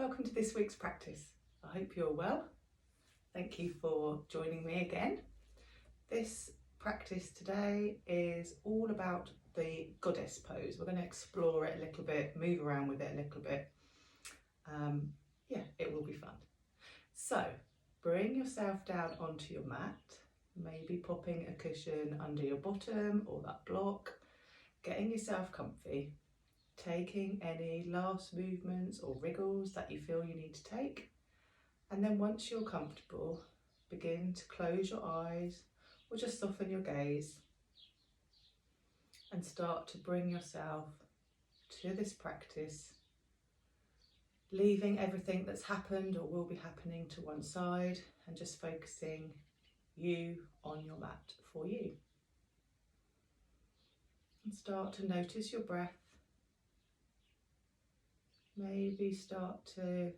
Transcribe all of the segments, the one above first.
welcome to this week's practice. I hope you're well. Thank you for joining me again. This practice today is all about the goddess pose. We're going to explore it a little bit, move around with it a little bit. It will be fun. So bring yourself down onto your mat, maybe popping a cushion under your bottom or that block, getting yourself comfy, taking any last movements or wriggles that you feel you need to take. And then once you're comfortable, begin to close your eyes or just soften your gaze and start to bring yourself to this practice, leaving everything that's happened or will be happening to one side and just focusing you on your mat for you. And start to notice your breath. Maybe start to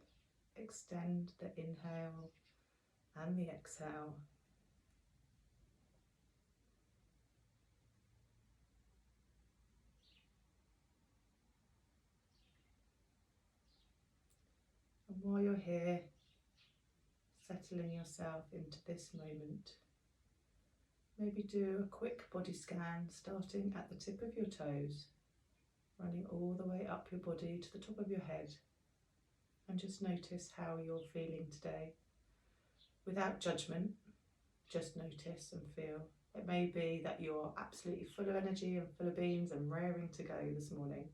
extend the inhale and the exhale. And while you're here, settling yourself into this moment, maybe do a quick body scan starting at the tip of your toes, running all the way up your body to the top of your head, and just notice how you're feeling today. Without judgment, just notice and feel. It may be that you're absolutely full of energy and full of beans and raring to go this morning.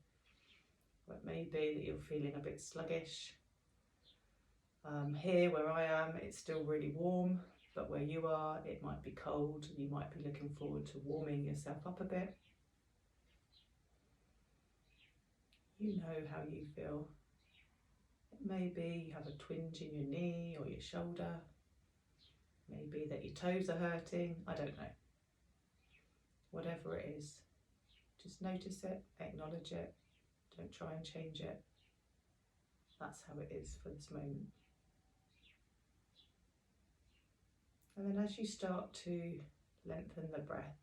Or it may be that you're feeling a bit sluggish. Here where I am, it's still really warm, but where you are, it might be cold. You might be looking forward to warming yourself up a bit. You know how you feel. It may be you have a twinge in your knee or your shoulder. Maybe that your toes are hurting. I don't know. Whatever it is, just notice it, acknowledge it. Don't try and change it. That's how it is for this moment. And then as you start to lengthen the breath,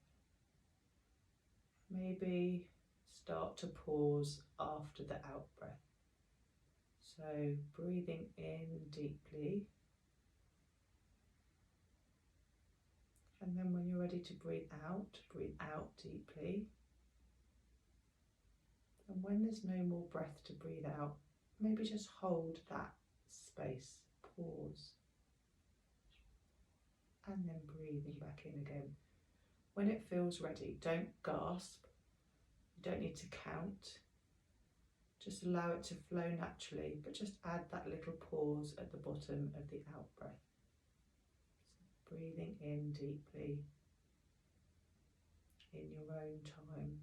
maybe start to pause after the out breath. So breathing in deeply. And then when you're ready to breathe out deeply. And when there's no more breath to breathe out, maybe just hold that space, pause. And then breathing back in again. When it feels ready, don't gasp. You don't need to count. Just allow it to flow naturally, but just add that little pause at the bottom of the out breath. So breathing in deeply in your own time.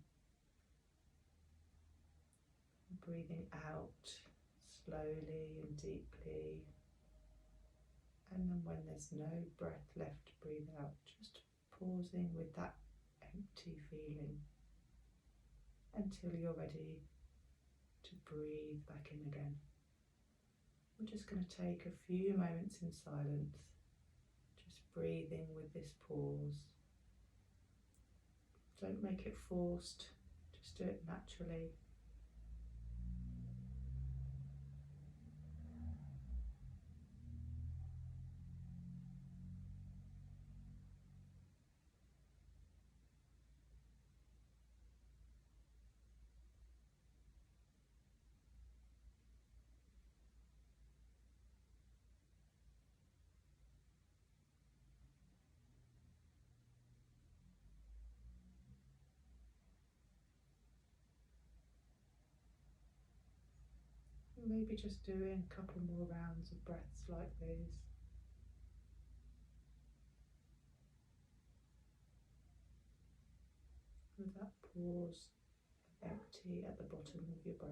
Breathing out slowly and deeply. And then when there's no breath left to breathe out, just pausing with that empty feeling until you're ready to breathe back in again. We're just going to take a few moments in silence, just breathing with this pause. Don't make it forced, just do it naturally. Maybe just doing a couple more rounds of breaths like these. With that pause, empty at the bottom of your breath.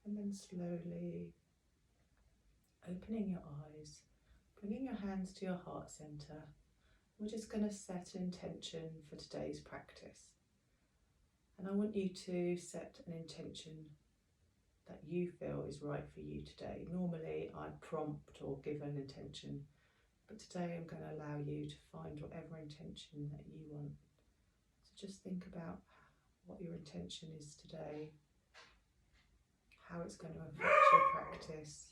And then slowly opening your eyes, bringing your hands to your heart center. We're just going to set an intention for today's practice. And I want you to set an intention that you feel is right for you today. Normally I prompt or give an intention, But today I'm going to allow you to find whatever intention that you want. So just think about what your intention is today, how it's going to affect your practice,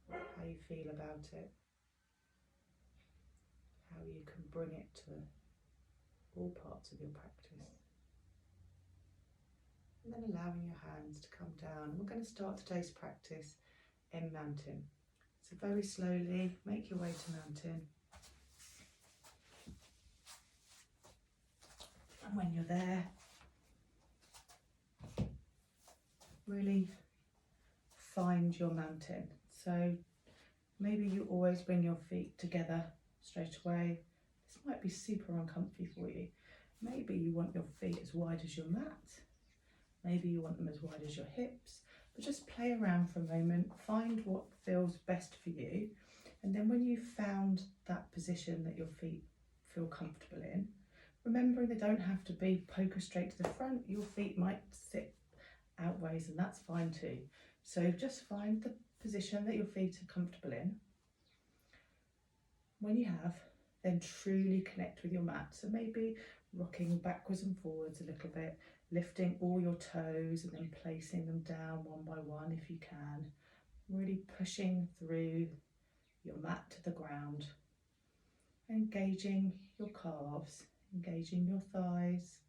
how you feel about it, how you can bring it to all parts of your practice. And then allowing your hands to come down. We're going to start today's practice in mountain. So very slowly make your way to mountain. And when you're there, really find your mountain. So maybe you always bring your feet together straight away. This might be super uncomfy for you. Maybe you want your feet as wide as your mat. Maybe you want them as wide as your hips. But just play around for a moment, find what feels best for you. And then when you've found that position that your feet feel comfortable in, remembering they don't have to be poker straight to the front. Your feet might sit outways and that's fine too. So just find the position that your feet are comfortable in. When you have, then truly connect with your mat. So maybe rocking backwards and forwards a little bit, lifting all your toes and then placing them down one by one if you can. Really pushing through your mat to the ground. Engaging your calves, engaging your thighs,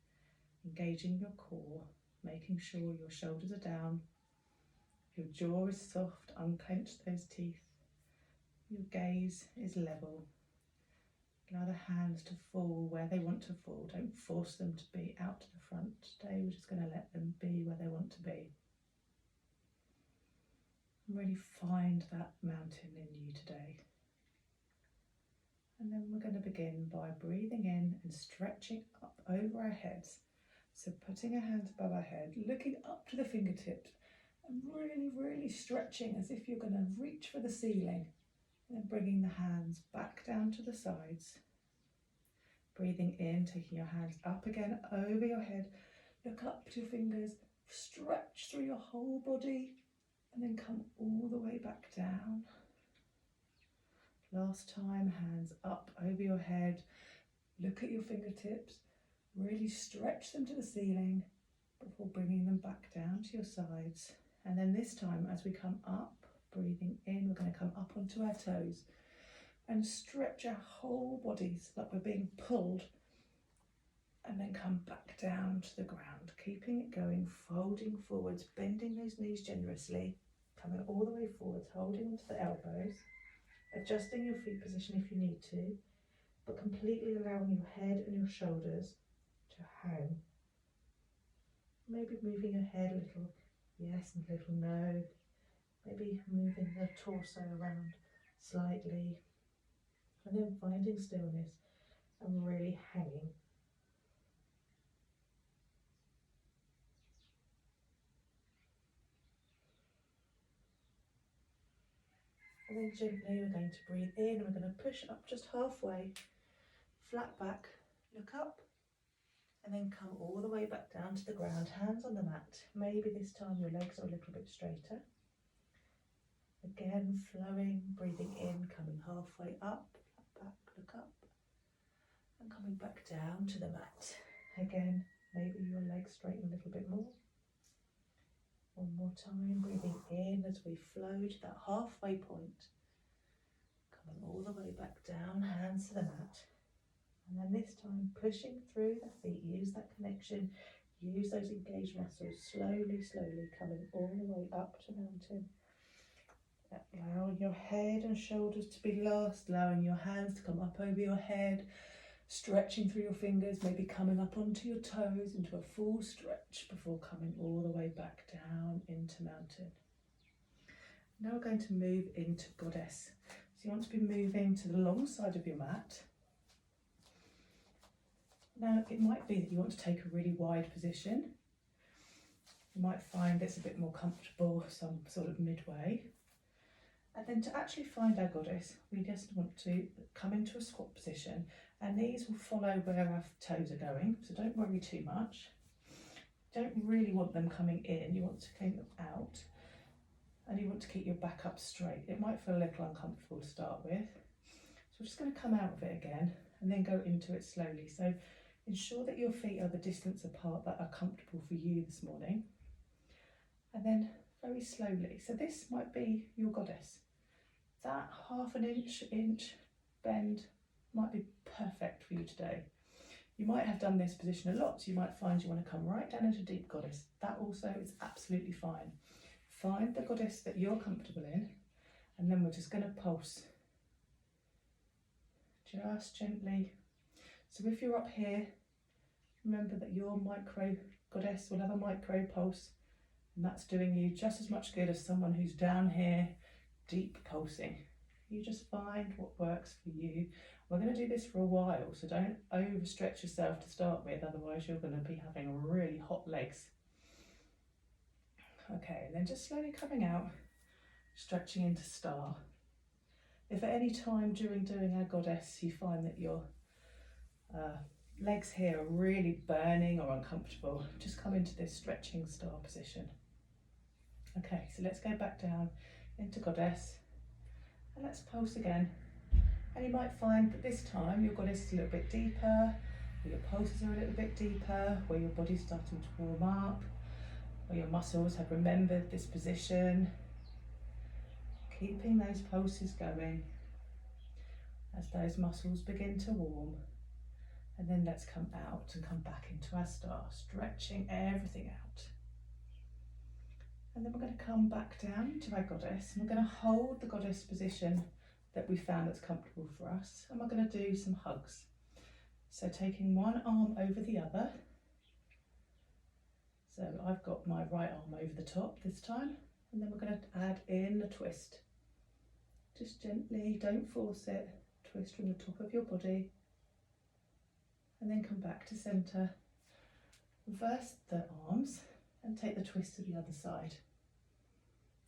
engaging your core, making sure your shoulders are down. Your jaw is soft, unclench those teeth. Your gaze is level. Allow the hands to fall where they want to fall. Don't force them to be out to the front. Today we're just going to let them be where they want to be. And really find that mountain in you today. And then we're going to begin by breathing in and stretching up over our heads. So putting our hands above our head, looking up to the fingertips and really stretching as if you're going to reach for the ceiling. And then bringing the hands back down to the sides. Breathing in, taking your hands up again over your head. Look up to your fingers, stretch through your whole body and then come all the way back down. Last time, hands up over your head. Look at your fingertips, really stretch them to the ceiling before bringing them back down to your sides. And then this time, as we come up, breathing in, we're going to come up onto our toes and stretch our whole bodies like we're being pulled and then come back down to the ground, keeping it going, folding forwards, bending those knees generously, coming all the way forwards, holding onto the elbows, adjusting your feet position if you need to, but completely allowing your head and your shoulders to hang. Maybe moving your head a little yes and a little no. Maybe moving the torso around slightly and then finding stillness and really hanging. And then gently we're going to breathe in and we're going to push up just halfway, flat back, look up and then come all the way back down to the ground, hands on the mat. Maybe this time your legs are a little bit straighter. Again, flowing, breathing in, coming halfway up, flat back, look up, and coming back down to the mat. Again, maybe your legs straighten a little bit more. One more time, breathing in as we flow to that halfway point. Coming all the way back down, hands to the mat. And then this time, pushing through the feet, use that connection, use those engaged muscles, slowly coming all the way up to mountain. Allowing your head and shoulders to be last, allowing your hands to come up over your head, stretching through your fingers, maybe coming up onto your toes into a full stretch before coming all the way back down into mountain. Now we're going to move into goddess. So you want to be moving to the long side of your mat. Now it might be that you want to take a really wide position. You might find this a bit more comfortable, some sort of midway. And then to actually find our goddess, we just want to come into a squat position. Our knees will follow where our toes are going, so don't worry too much. Don't really want them coming in, you want to keep them out. And you want to keep your back up straight. It might feel a little uncomfortable to start with. we're just going to come out of it again and then go into it slowly. So ensure that your feet are the distance apart that are comfortable for you this morning. And then very slowly. So this might be your goddess. That half an inch bend might be perfect for you today. You might have done this position a lot, so you might find you want to come right down into deep goddess. That also is absolutely fine. Find the goddess that you're comfortable in, and then we're just going to pulse. Just gently. So if you're up here, remember that your micro goddess will have a micro pulse, and that's doing you just as much good as someone who's down here, deep pulsing. You just find what works for you. We're going to do this for a while, so don't overstretch yourself to start with, otherwise you're going to be having really hot legs. Okay, and then just slowly coming out, stretching into star. If at any time during doing our goddess you find that your legs here are really burning or uncomfortable, just come into this stretching star position. Okay, so let's go back down into goddess and let's pulse again. And you might find that this time your goddess is a little bit deeper, or your pulses are a little bit deeper, where your body's starting to warm up, where your muscles have remembered this position. Keeping those pulses going as those muscles begin to warm. And then let's come out and come back into our star, stretching everything out. And then we're going to come back down to our goddess, and we're going to hold the goddess position that we found that's comfortable for us, and we're going to do some hugs. So taking one arm over the other. So I've got my right arm over the top this time, and then we're going to add in a twist. Just gently, don't force it, twist from the top of your body, and then come back to centre. Reverse the arms and take the twist to the other side.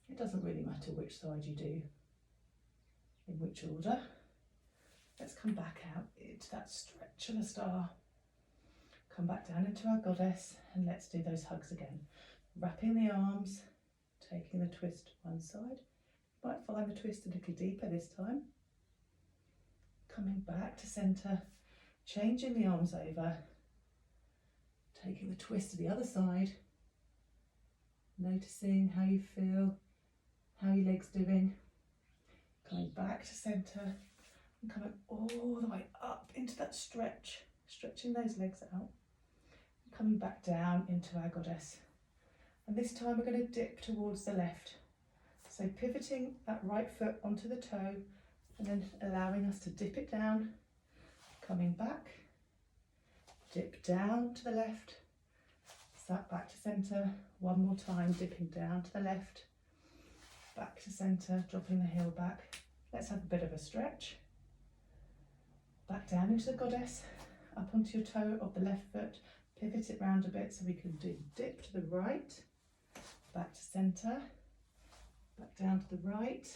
It doesn't really matter which side you do, in which order. Let's come back out into that stretch of a star. Come back down into our goddess, and let's do those hugs again. Wrapping the arms, taking the twist to one side. You might find the twist a little deeper this time. Coming back to centre, changing the arms over, taking the twist to the other side, noticing how you feel, how your legs doing. Coming back to centre and coming all the way up into that stretch, stretching those legs out. And coming back down into our goddess. And this time we're going to dip towards the left. So pivoting that right foot onto the toe and then allowing us to dip it down. Coming back, dip down to the left, sat back to centre. One more time, dipping down to the left. Back to centre, dropping the heel back. Let's have a bit of a stretch. Back down into the goddess, up onto your toe of the left foot. Pivot it round a bit so we can do dip to the right. Back to centre. Back down to the right.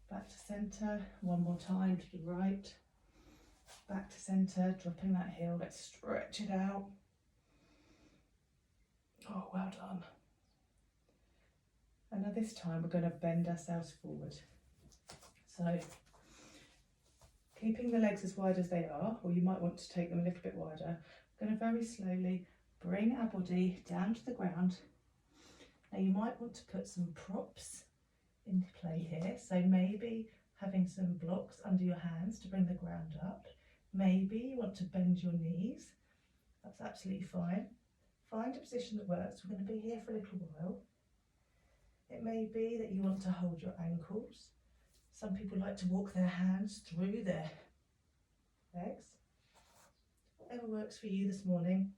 Back to centre. One more time to the right. Back to centre, dropping that heel. Let's stretch it out. Oh, well done. And now this time we're going to bend ourselves forward. So keeping the legs as wide as they are, or you might want to take them a little bit wider, we're going to very slowly bring our body down to the ground. Now you might want to put some props into play here. So maybe having some blocks under your hands to bring the ground up. Maybe you want to bend your knees. That's absolutely fine. Find a position that works. We're going to be here for a little while. It may be that you want to hold your ankles. Some people like to walk their hands through their legs. Whatever works for you this morning.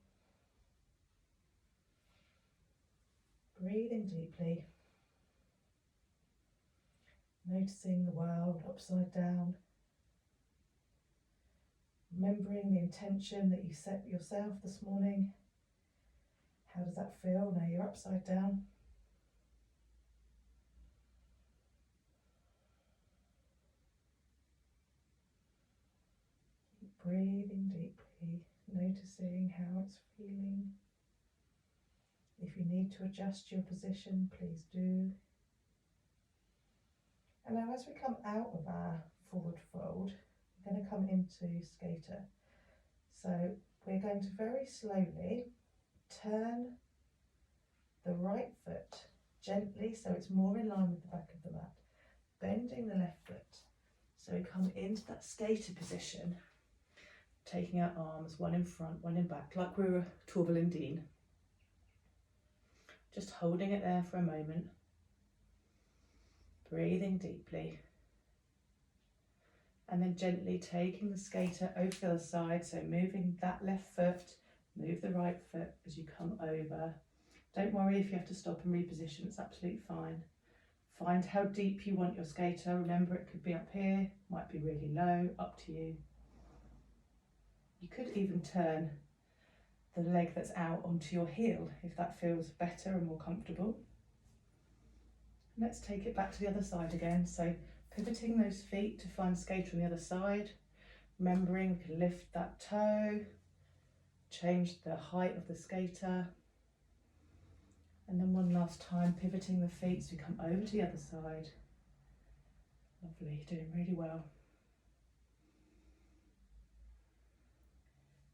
Breathing deeply. Noticing the world upside down. Remembering the intention that you set yourself this morning. How does that feel now you're upside down? Keep breathing deeply, noticing how it's feeling. If you need to adjust your position, please do. And now as we come out of our forward fold, we're going to come into skater. So we're going to very slowly turn the right foot gently so it's more in line with the back of the mat, bending the left foot. So we come into that skater position, taking our arms one in front, one in back, like we were a Torval Just holding it there for a moment, breathing deeply, and then gently taking the skater over to the other side, so moving that left foot, move the right foot as you come over. Don't worry if you have to stop and reposition, it's absolutely fine. Find how deep you want your skater. Remember, it could be up here, might be really low, up to you. You could even turn the leg that's out onto your heel if that feels better and more comfortable. Let's take it back to the other side again. So pivoting those feet to find skater on the other side. Remembering we can lift that toe, change the height of the skater. And then one last time, pivoting the feet so we come over to the other side. Lovely, doing really well.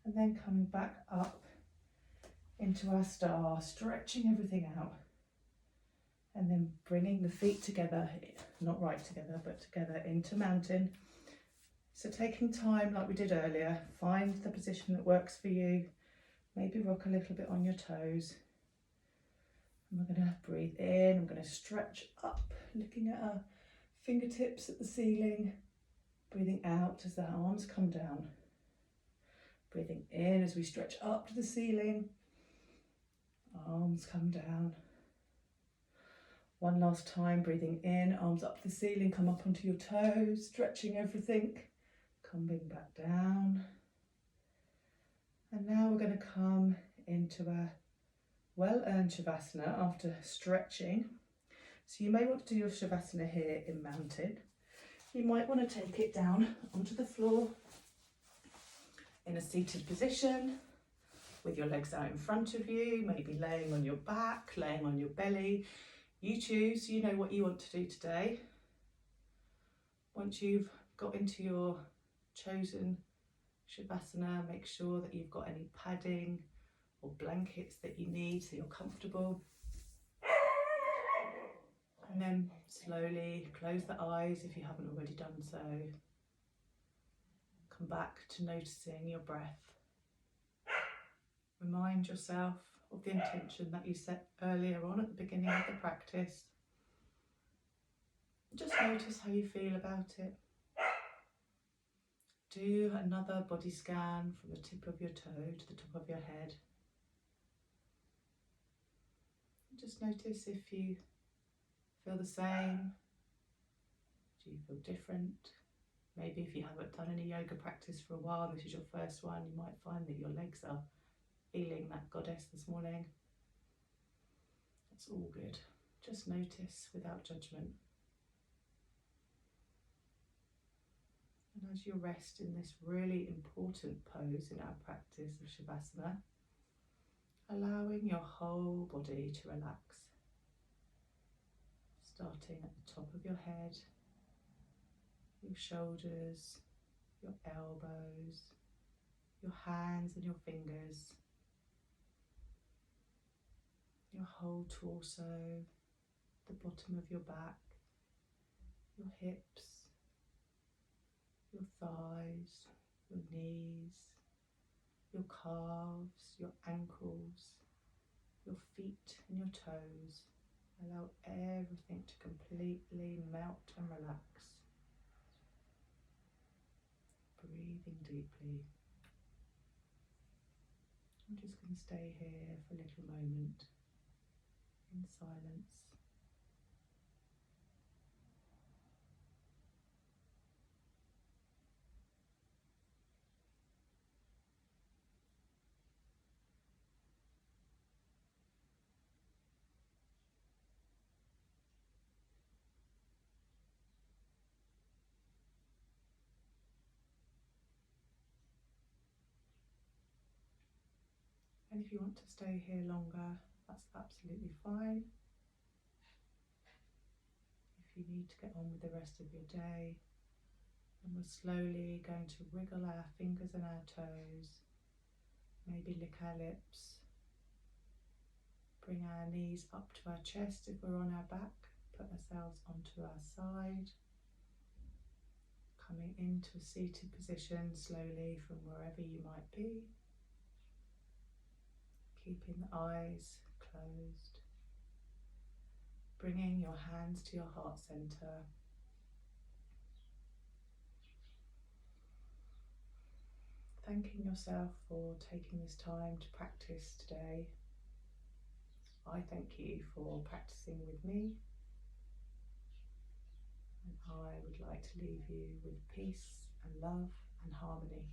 And then coming back up into our star, stretching everything out. And then bringing the feet together, not right together, but together into mountain. So taking time like we did earlier, find the position that works for you. Maybe rock a little bit on your toes. And we're going to breathe in, we're going to stretch up, looking at our fingertips at the ceiling. Breathing out as the arms come down. Breathing in as we stretch up to the ceiling. Arms come down. One last time, breathing in, arms up to the ceiling, come up onto your toes, stretching everything, coming back down. And now we're going to come into a well-earned Shavasana after stretching. So you may want to do your Shavasana here in mountain. You might want to take it down onto the floor in a seated position with your legs out in front of you, maybe laying on your back, laying on your belly. You choose, you know what you want to do today. Once you've got into your chosen Shavasana, make sure that you've got any padding or blankets that you need so you're comfortable. And then slowly close the eyes if you haven't already done so. Come back to noticing your breath. Remind yourself of the intention that you set earlier on at the beginning of the practice. Just notice how you feel about it. Do another body scan from the tip of your toe to the top of your head. Just notice if you feel the same. Do you feel different? Maybe if you haven't done any yoga practice for a while, this is your first one, you might find that your legs are feeling that goddess this morning. That's all good. Just notice without judgment. And as you rest in this really important pose in our practice of Shavasana, allowing your whole body to relax. Starting at the top of your head, your shoulders, your elbows, your hands and your fingers, your whole torso, the bottom of your back, your hips, your thighs, your knees, your calves, your ankles, your feet and your toes. Allow everything to completely melt and relax. Breathing deeply. I'm just going to stay here for a little moment in silence. And if you want to stay here longer, that's absolutely fine. If you need to get on with the rest of your day, And we're slowly going to wriggle our fingers and our toes, maybe lick our lips, bring our knees up to our chest if we're on our back, put ourselves onto our side, coming into a seated position slowly from wherever you might be, keeping the eyes closed, bringing your hands to your heart center. Thanking yourself for taking this time to practice today. I thank you for practicing with me, and I would like to leave you with peace and love and harmony.